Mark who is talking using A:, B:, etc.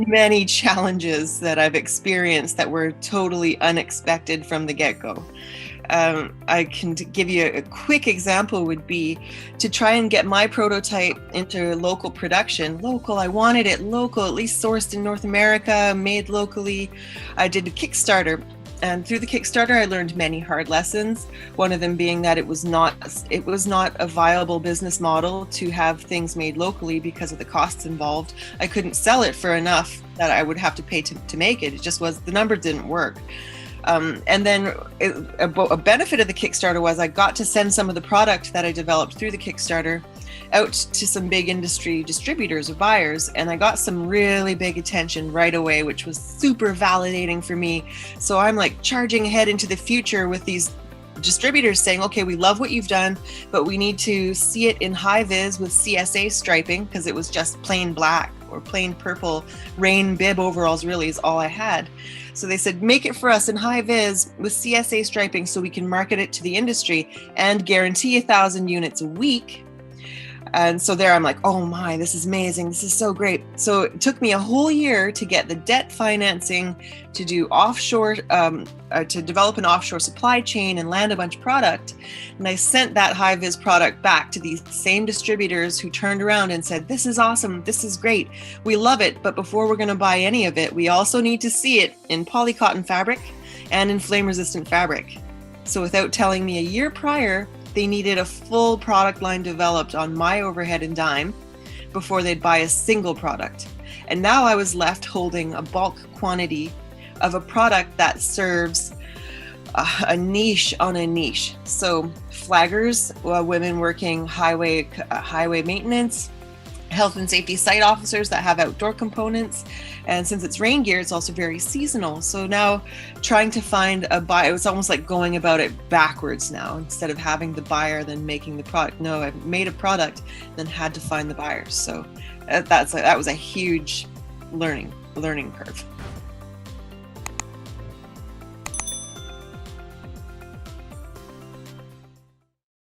A: many challenges that I've experienced that were totally unexpected from the get-go. I can give you a quick example would be to try and get my prototype into local production. Local, I wanted it local, at least sourced in North America, made locally. I did a Kickstarter. And through the Kickstarter, I learned many hard lessons. One of them being that it was not a viable business model to have things made locally because of the costs involved. I couldn't sell it for enough that I would have to pay to make it. It just was, the numbers didn't work. And then a benefit of the Kickstarter was I got to send some of the product that I developed through the Kickstarter out to some big industry distributors or buyers, and I got some really big attention right away, which was super validating for me. So I'm like charging ahead into the future with these distributors saying, okay, we love what you've done, but we need to see it in high vis with CSA striping, because it was just plain black or plain purple rain bib overalls really is all I had. So they said, make it for us in high vis with CSA striping so we can market it to the industry and guarantee 1,000 units a week. And so there I'm like, oh my, this is amazing. This is so great. So it took me a whole year to get the debt financing to do offshore, to develop an offshore supply chain and land a bunch of product. And I sent that high vis product back to these same distributors who turned around and said, this is awesome. This is great. We love it. But before we're going to buy any of it, we also need to see it in polycotton fabric and in flame resistant fabric. So without telling me a year prior, they needed a full product line developed on my overhead and dime before they'd buy a single product. And now I was left holding a bulk quantity of a product that serves a niche on a niche. So flaggers, women working highway maintenance, health and safety site officers that have outdoor components. And since it's rain gear, it's also very seasonal. So now trying to find a buyer, it's almost like going about it backwards now. Instead of having the buyer, then making the product. No, I've made a product, then had to find the buyers. So that was a huge learning curve.